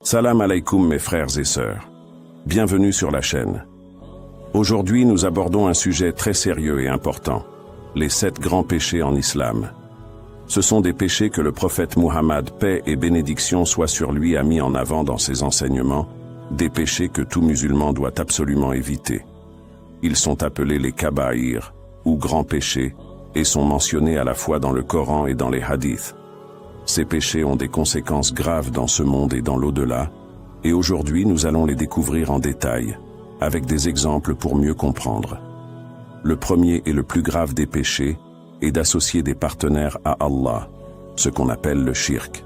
Salam alaikum mes frères et sœurs. Bienvenue sur la chaîne. Aujourd'hui nous abordons un sujet très sérieux et important, les 7 grands péchés en islam. Ce sont des péchés que le prophète Muhammad, paix et bénédiction soient sur lui, a mis en avant dans ses enseignements, des péchés que tout musulman doit absolument éviter. Ils sont appelés les kaba'ir, ou grands péchés, et sont mentionnés à la fois dans le Coran et dans les hadiths. Ces péchés ont des conséquences graves dans ce monde et dans l'au-delà, et aujourd'hui nous allons les découvrir en détail, avec des exemples pour mieux comprendre. Le premier et le plus grave des péchés est d'associer des partenaires à Allah, ce qu'on appelle le shirk.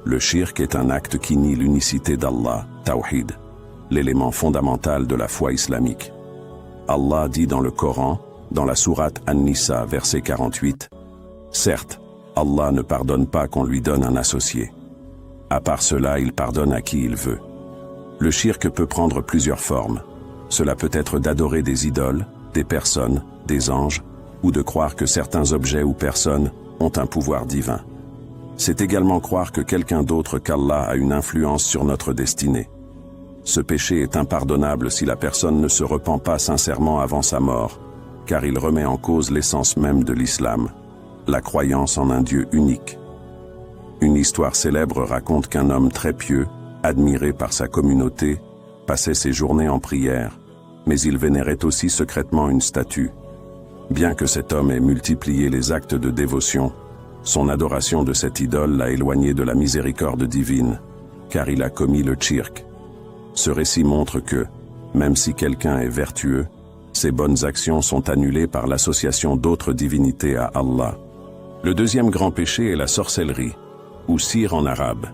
Le shirk est un acte qui nie l'unicité d'Allah, Tawhid, l'élément fondamental de la foi islamique. Allah dit dans le Coran, dans la sourate An-Nisa, verset 48, « Certes, Allah ne pardonne pas qu'on lui donne un associé. À part cela, il pardonne à qui il veut. » Le shirk peut prendre plusieurs formes. Cela peut être d'adorer des idoles, des personnes, des anges, ou de croire que certains objets ou personnes ont un pouvoir divin. C'est également croire que quelqu'un d'autre qu'Allah a une influence sur notre destinée. Ce péché est impardonnable si la personne ne se repent pas sincèrement avant sa mort, car il remet en cause l'essence même de l'islam, la croyance en un Dieu unique. Une histoire célèbre raconte qu'un homme très pieux, admiré par sa communauté, passait ses journées en prière, mais il vénérait aussi secrètement une statue. Bien que cet homme ait multiplié les actes de dévotion, son adoration de cette idole l'a éloigné de la miséricorde divine, car il a commis le shirk. Ce récit montre que, même si quelqu'un est vertueux, ses bonnes actions sont annulées par l'association d'autres divinités à Allah. Le deuxième grand péché est la sorcellerie, ou sihr en arabe.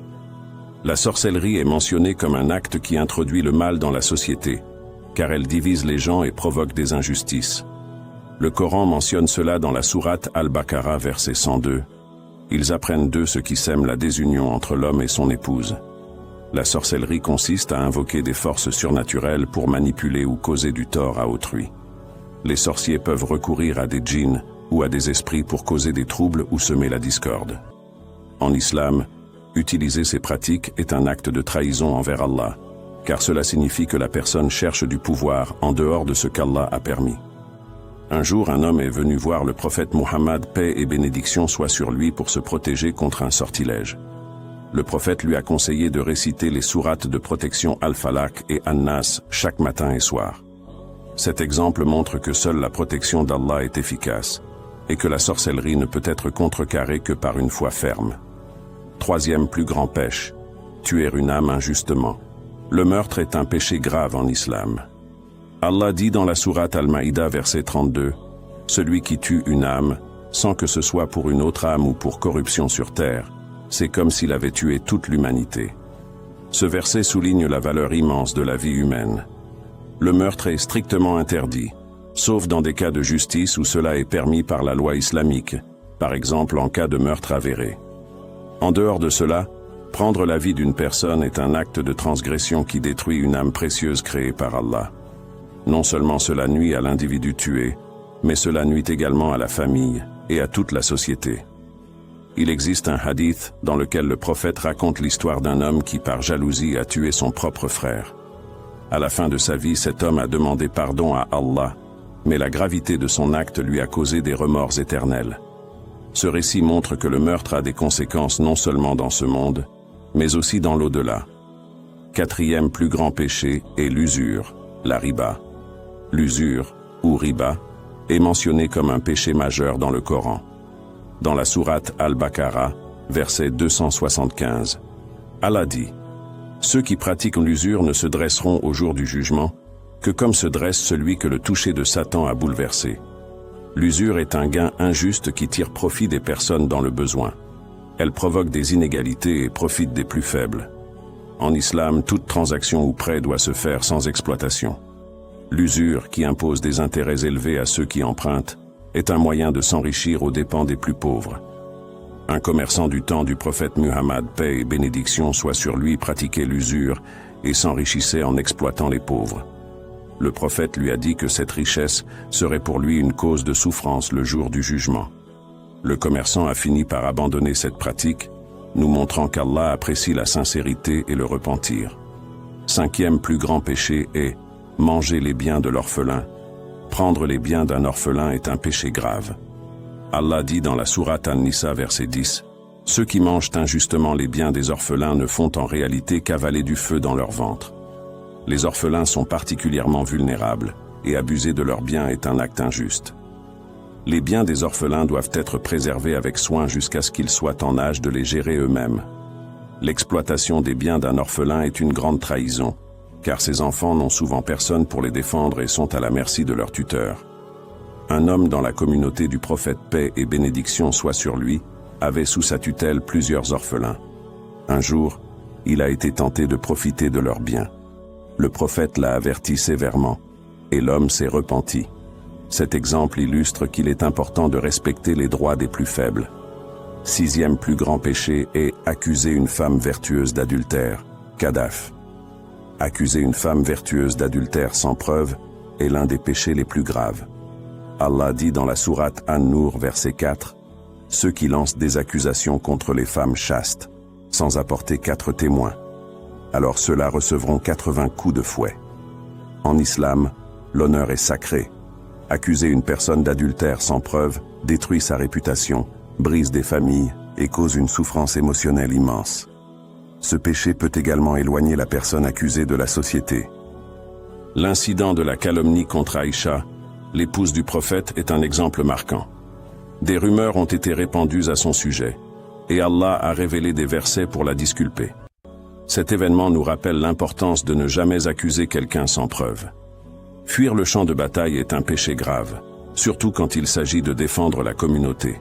La sorcellerie est mentionnée comme un acte qui introduit le mal dans la société, car elle divise les gens et provoque des injustices. Le Coran mentionne cela dans la sourate Al-Baqarah, verset 102. Ils apprennent d'eux ce qui sème la désunion entre l'homme et son épouse. La sorcellerie consiste à invoquer des forces surnaturelles pour manipuler ou causer du tort à autrui. Les sorciers peuvent recourir à des djinns ou à des esprits pour causer des troubles ou semer la discorde. En islam, utiliser ces pratiques est un acte de trahison envers Allah, car cela signifie que la personne cherche du pouvoir en dehors de ce qu'Allah a permis. Un jour, un homme est venu voir le prophète Muhammad, paix et bénédiction soient sur lui, pour se protéger contre un sortilège. Le prophète lui a conseillé de réciter les sourates de protection Al-Falaq et An-Nas chaque matin et soir. Cet exemple montre que seule la protection d'Allah est efficace, et que la sorcellerie ne peut être contrecarrée que par une foi ferme. Troisième plus grand péché, tuer une âme injustement. Le meurtre est un péché grave en islam. Allah dit dans la sourate Al-Maïda, verset 32, « Celui qui tue une âme, sans que ce soit pour une autre âme ou pour corruption sur terre, c'est comme s'il avait tué toute l'humanité. » Ce verset souligne la valeur immense de la vie humaine. Le meurtre est strictement interdit, sauf dans des cas de justice où cela est permis par la loi islamique, par exemple en cas de meurtre avéré. En dehors de cela, prendre la vie d'une personne est un acte de transgression qui détruit une âme précieuse créée par Allah. Non seulement cela nuit à l'individu tué, mais cela nuit également à la famille et à toute la société. Il existe un hadith dans lequel le prophète raconte l'histoire d'un homme qui par jalousie a tué son propre frère. À la fin de sa vie, cet homme a demandé pardon à Allah, mais la gravité de son acte lui a causé des remords éternels. Ce récit montre que le meurtre a des conséquences non seulement dans ce monde, mais aussi dans l'au-delà. Quatrième plus grand péché est l'usure, la riba. L'usure, ou riba, est mentionnée comme un péché majeur dans le Coran. Dans la sourate Al-Baqarah, verset 275, Allah dit, « Ceux qui pratiquent l'usure ne se dresseront au jour du jugement que comme se dresse celui que le toucher de Satan a bouleversé. » L'usure est un gain injuste qui tire profit des personnes dans le besoin. Elle provoque des inégalités et profite des plus faibles. En islam, toute transaction ou prêt doit se faire sans exploitation. L'usure, qui impose des intérêts élevés à ceux qui empruntent, est un moyen de s'enrichir aux dépens des plus pauvres. Un commerçant du temps du prophète Muhammad, paix et bénédiction soient sur lui, pratiquait l'usure et s'enrichissait en exploitant les pauvres. Le prophète lui a dit que cette richesse serait pour lui une cause de souffrance le jour du jugement. Le commerçant a fini par abandonner cette pratique, nous montrant qu'Allah apprécie la sincérité et le repentir. 5e plus grand péché est manger les biens de l'orphelin. Prendre les biens d'un orphelin est un péché grave. Allah dit dans la sourate An-Nisa verset 10, « Ceux qui mangent injustement les biens des orphelins ne font en réalité qu'avaler du feu dans leur ventre. » Les orphelins sont particulièrement vulnérables, et abuser de leurs biens est un acte injuste. Les biens des orphelins doivent être préservés avec soin jusqu'à ce qu'ils soient en âge de les gérer eux-mêmes. L'exploitation des biens d'un orphelin est une grande trahison, car ces enfants n'ont souvent personne pour les défendre et sont à la merci de leur tuteur. Un homme dans la communauté du prophète paix et bénédiction soit sur lui, avait sous sa tutelle plusieurs orphelins. Un jour, il a été tenté de profiter de leurs biens. Le prophète l'a averti sévèrement, et l'homme s'est repenti. Cet exemple illustre qu'il est important de respecter les droits des plus faibles. 6e plus grand péché est accuser une femme vertueuse d'adultère, Kadhaf. Accuser une femme vertueuse d'adultère sans preuve est l'un des péchés les plus graves. Allah dit dans la sourate An-Nur verset 4, « Ceux qui lancent des accusations contre les femmes chastes, sans apporter 4 témoins, alors ceux-là recevront 80 coups de fouet. » En islam, l'honneur est sacré. Accuser une personne d'adultère sans preuve détruit sa réputation, brise des familles et cause une souffrance émotionnelle immense. Ce péché peut également éloigner la personne accusée de la société. L'incident de la calomnie contre Aïcha, l'épouse du prophète, est un exemple marquant. Des rumeurs ont été répandues à son sujet, et Allah a révélé des versets pour la disculper. Cet événement nous rappelle l'importance de ne jamais accuser quelqu'un sans preuve. Fuir le champ de bataille est un péché grave, surtout quand il s'agit de défendre la communauté.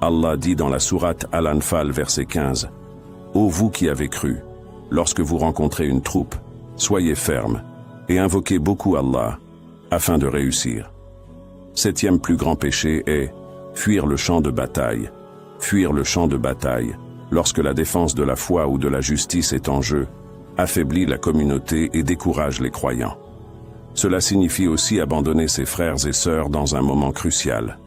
Allah dit dans la sourate Al-Anfal verset 15, « Ô vous qui avez cru, lorsque vous rencontrez une troupe, soyez fermes et invoquez beaucoup Allah, afin de réussir. » 7e plus grand péché est fuir le champ de bataille. Fuir le champ de bataille, lorsque la défense de la foi ou de la justice est en jeu, affaiblit la communauté et décourage les croyants. Cela signifie aussi abandonner ses frères et sœurs dans un moment crucial.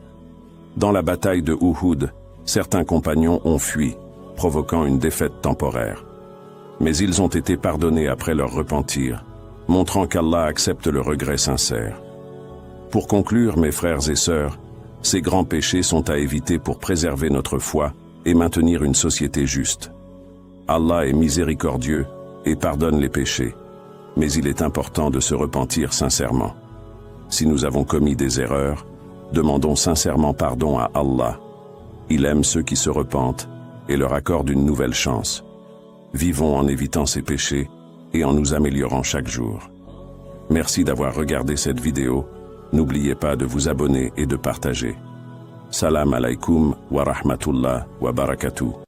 Dans la bataille de Uhud, certains compagnons ont fui, provoquant une défaite temporaire. Mais ils ont été pardonnés après leur repentir, montrant qu'Allah accepte le regret sincère. Pour conclure, mes frères et sœurs, ces grands péchés sont à éviter pour préserver notre foi et maintenir une société juste. Allah est miséricordieux et pardonne les péchés, mais il est important de se repentir sincèrement. Si nous avons commis des erreurs, demandons sincèrement pardon à Allah. Il aime ceux qui se repentent et leur accorde une nouvelle chance. Vivons en évitant ces péchés et en nous améliorant chaque jour. Merci d'avoir regardé cette vidéo. N'oubliez pas de vous abonner et de partager. Salam alaikum wa rahmatullah wa barakatuh.